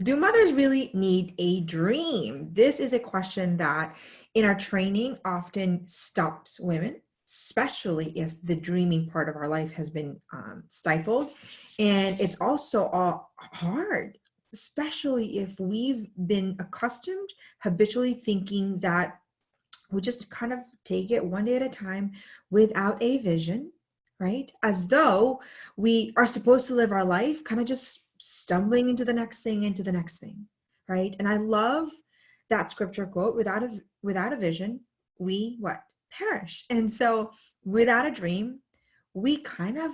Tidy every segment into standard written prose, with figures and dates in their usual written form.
Do mothers really need a dream? This is a question that in our training often stops women, especially if the dreaming part of our life has been stifled. And it's also hard, especially if we've been accustomed habitually thinking that we just kind of take it one day at a time without a vision, right? As though we are supposed to live our life kind of just stumbling into the next thing, right? And I love that scripture quote, without a vision, we what? Perish. And so without a dream, we kind of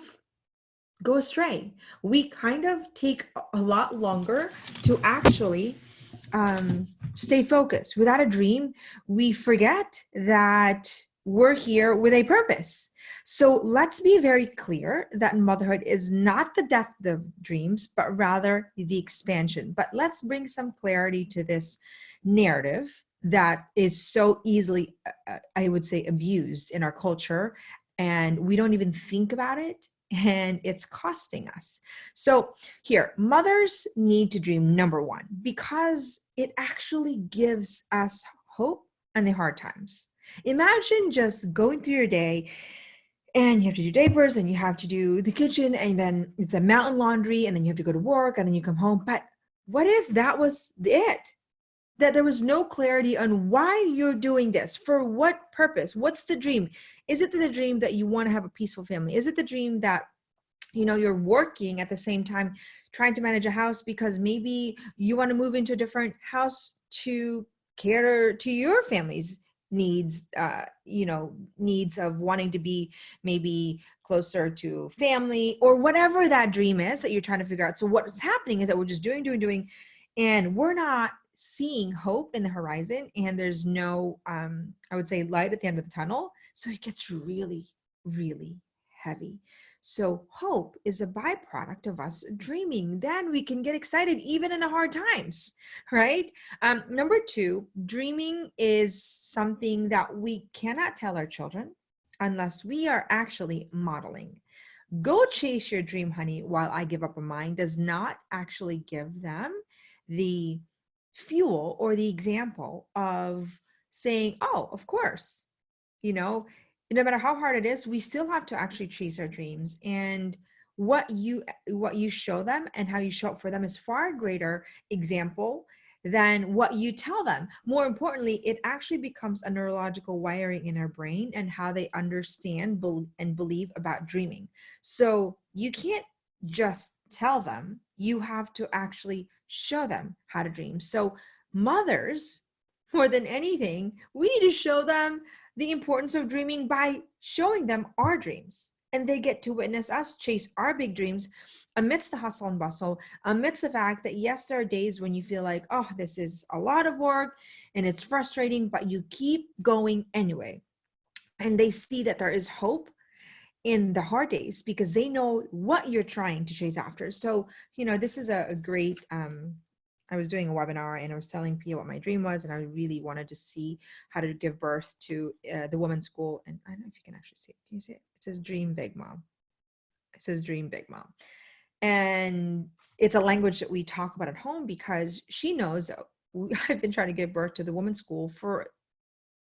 go astray. We kind of take a lot longer to actually stay focused. Without a dream, we forget that we're here with a purpose. So let's be very clear that motherhood is not the death of dreams, but rather the expansion. But let's bring some clarity to this narrative that is so easily, I would say, abused in our culture. And we don't even think about it. And it's costing us. So, here, mothers need to dream, number one, because it actually gives us hope in the hard times. Imagine just going through your day and you have to do diapers and you have to do the kitchen and then it's a mountain laundry and then you have to go to work and then you come home. But what if that was it? That there was no clarity on why you're doing this, for what purpose, what's the dream? Is it the dream that you want to have a peaceful family? Is it the dream that you're working at the same time trying to manage a house because maybe you want to move into a different house to cater to your family's needs, needs of wanting to be maybe closer to family or whatever that dream is that you're trying to figure out. So what's happening is that we're just doing, and we're not seeing hope in the horizon, and there's no, I would say, light at the end of the tunnel. So it gets really, really heavy. So hope is a byproduct of us dreaming. Then we can get excited even in the hard times, right? Number two, dreaming is something that we cannot tell our children unless we are actually modeling. Go chase your dream, honey, while I give up on mine does not actually give them the fuel or the example of saying, oh, of course, you know, no matter how hard it is, we still have to actually chase our dreams. And what you show them and how you show up for them is far greater example than what you tell them. More importantly, it actually becomes a neurological wiring in our brain and how they understand and believe about dreaming. So you can't just tell them, you have to actually show them how to dream. So mothers, more than anything, we need to show them the importance of dreaming by showing them our dreams. And they get to witness us chase our big dreams amidst the hustle and bustle, amidst the fact that, yes, there are days when you feel like, oh, this is a lot of work and it's frustrating, but you keep going anyway. And they see that there is hope in the hard days because they know what you're trying to chase after. So, this is a great, I was doing a webinar and I was telling Pia what my dream was, and I really wanted to see how to give birth to the women's school. And I don't know if you can actually see it. Can you see it? It says Dream Big Mom. It says Dream Big Mom. And it's a language that we talk about at home because she knows I've been trying to give birth to the women's school for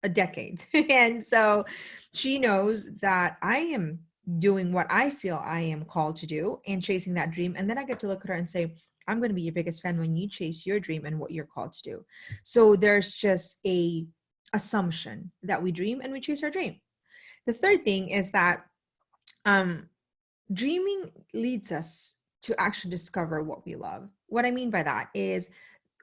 a decade. And so she knows that I am doing what I feel I am called to do and chasing that dream. And then I get to look at her and say, I'm going to be your biggest fan when you chase your dream and what you're called to do. So there's just a assumption that we dream and we chase our dream. The third thing is that dreaming leads us to actually discover what we love. What I mean by that is,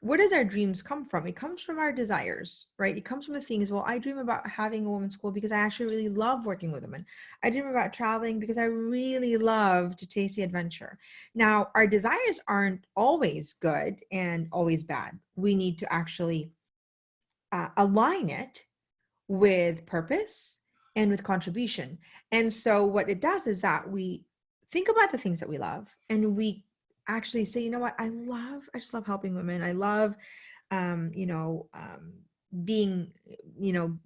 where does our dreams come from? It comes from our desires, right? It comes from the things, well, I dream about having a women's school because I actually really love working with women. I dream about traveling because I really love to taste the adventure. Now, our desires aren't always good and always bad. We need to actually align it with purpose and with contribution. And so what it does is that we think about the things that we love and we actually say, you know what, I just love helping women. I love, being,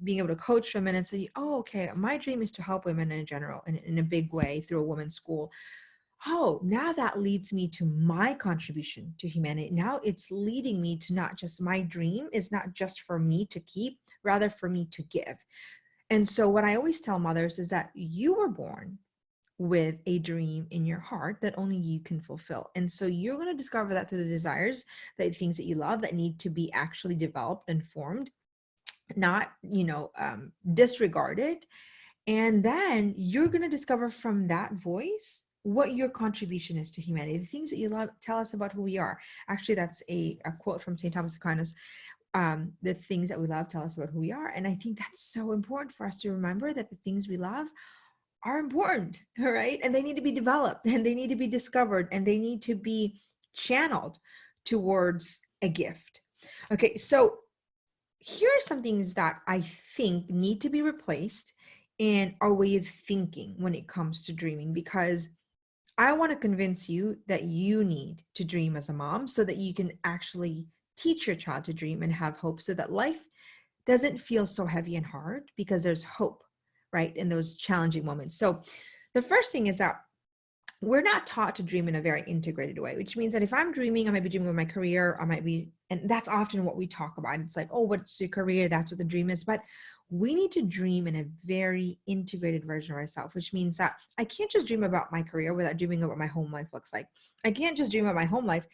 being able to coach women and say, oh, okay, my dream is to help women in general, in a big way through a women's school. oh, now that leads me to my contribution to humanity. Now it's leading me to not just my dream is not just for me to keep, rather for me to give. And so what I always tell mothers is that you were born with a dream in your heart that only you can fulfill. And so you're going to discover that through the desires, the things that you love that need to be actually developed and formed, not, disregarded. And then you're going to discover from that voice what your contribution is to humanity, the things that you love. Tell us about who we are. Actually, that's a quote from St. Thomas Aquinas. The things that we love tell us about who we are. And I think that's so important for us to remember, that the things we love are important, right? And they need to be developed, and they need to be discovered, and they need to be channeled towards a gift. Okay, so here are some things that I think need to be replaced in our way of thinking when it comes to dreaming, because I want to convince you that you need to dream as a mom so that you can actually teach your child to dream and have hope, so that life doesn't feel so heavy and hard, because there's hope, right, in those challenging moments. So the first thing is that we're not taught to dream in a very integrated way, which means that if I'm dreaming, I might be dreaming of my career, I might be, and that's often what we talk about. It's like, oh, what's your career? That's what the dream is. But we need to dream in a very integrated version of ourselves, which means that I can't just dream about my career without dreaming about what my home life looks like. I can't just dream about my home life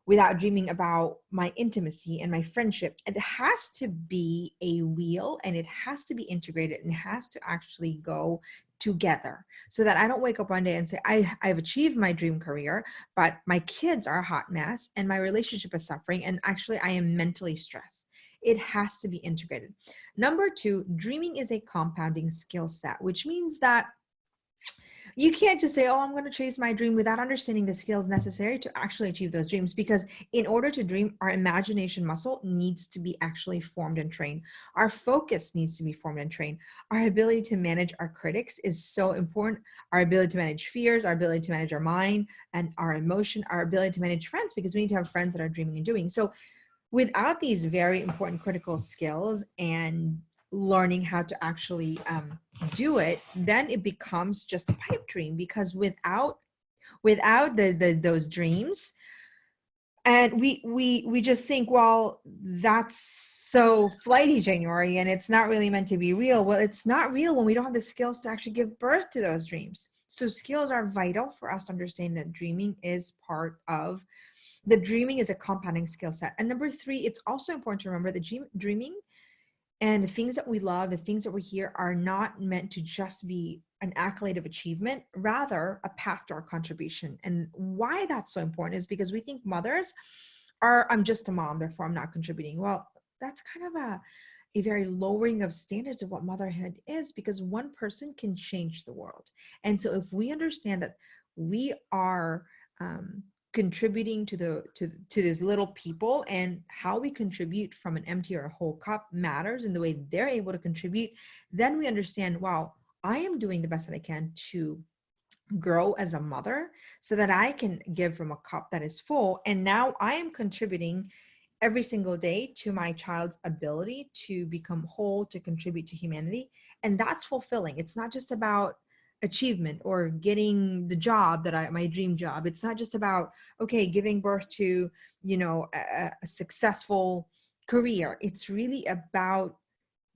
without dreaming about my intimacy and my friendship. It has to be a wheel, and it has to be integrated, and it has to actually go together, so that I don't wake up one day and say, I've achieved my dream career, but my kids are a hot mess and my relationship is suffering, and actually I am mentally stressed. It has to be integrated. Number two, dreaming is a compounding skill set, which means that you can't just say, oh, I'm going to chase my dream without understanding the skills necessary to actually achieve those dreams. Because in order to dream, our imagination muscle needs to be actually formed and trained. Our focus needs to be formed and trained. Our ability to manage our critics is so important. Our ability to manage fears, our ability to manage our mind and our emotion, our ability to manage friends, because we need to have friends that are dreaming and doing. So without these very important critical skills and learning how to actually do it, then it becomes just a pipe dream. Because without those dreams, and we just think, well, that's so flighty, January, and it's not really meant to be real. Well, it's not real when we don't have the skills to actually give birth to those dreams. So skills are vital for us to understand that dreaming is part of the dreaming is a compounding skill set. And number three, it's also important to remember that dreaming and the things that we love, the things that we hear, are not meant to just be an accolade of achievement, rather a path to our contribution. And why that's so important is because we think mothers are, I'm just a mom, therefore I'm not contributing. Well, that's kind of a very lowering of standards of what motherhood is, because one person can change the world. And so if we understand that we are contributing to these little people, and how we contribute from an empty or a whole cup matters in the way they're able to contribute, then we understand, wow, I am doing the best that I can to grow as a mother so that I can give from a cup that is full. And now I am contributing every single day to my child's ability to become whole, to contribute to humanity. And that's fulfilling. It's not just about achievement or getting the job that my dream job. It's not just about, okay, giving birth to, a successful career. It's really about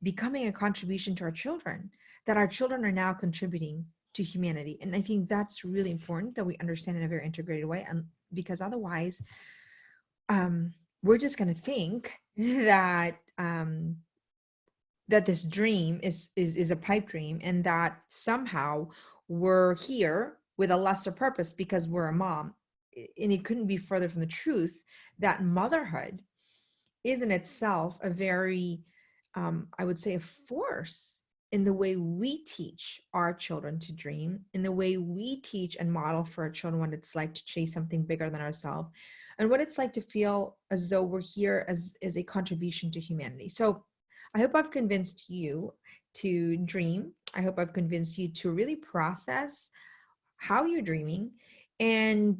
becoming a contribution to our children, that our children are now contributing to humanity. And I think that's really important that we understand in a very integrated way. And because otherwise, we're just going to think that that this dream is a pipe dream, and that somehow we're here with a lesser purpose because we're a mom. And it couldn't be further from the truth that motherhood is in itself a very, I would say, a force in the way we teach our children to dream, in the way we teach and model for our children what it's like to chase something bigger than ourselves, and what it's like to feel as though we're here as a contribution to humanity. So I hope I've convinced you to dream. I hope I've convinced you to really process how you're dreaming, and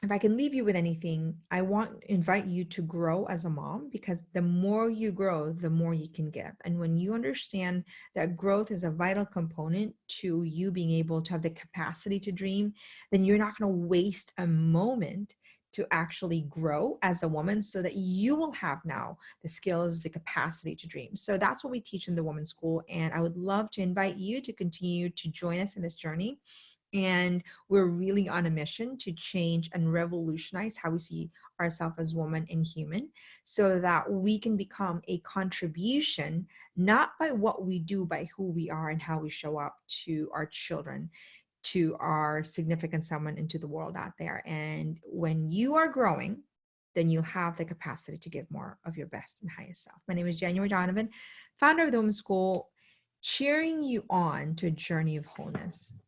if I can leave you with anything, I want to invite you to grow as a mom, because the more you grow, the more you can give. And when you understand that growth is a vital component to you being able to have the capacity to dream, then you're not going to waste a moment to actually grow as a woman, so that you will have now the skills, the capacity to dream. So that's what we teach in the Women's School. And I would love to invite you to continue to join us in this journey. And we're really on a mission to change and revolutionize how we see ourselves as woman and human, so that we can become a contribution, not by what we do, by who we are and how we show up to our children, to our significant someone, into the world out there. And when you are growing, then you'll have the capacity to give more of your best and highest self. My name is January Donovan, founder of the Women's School, cheering you on to a journey of wholeness.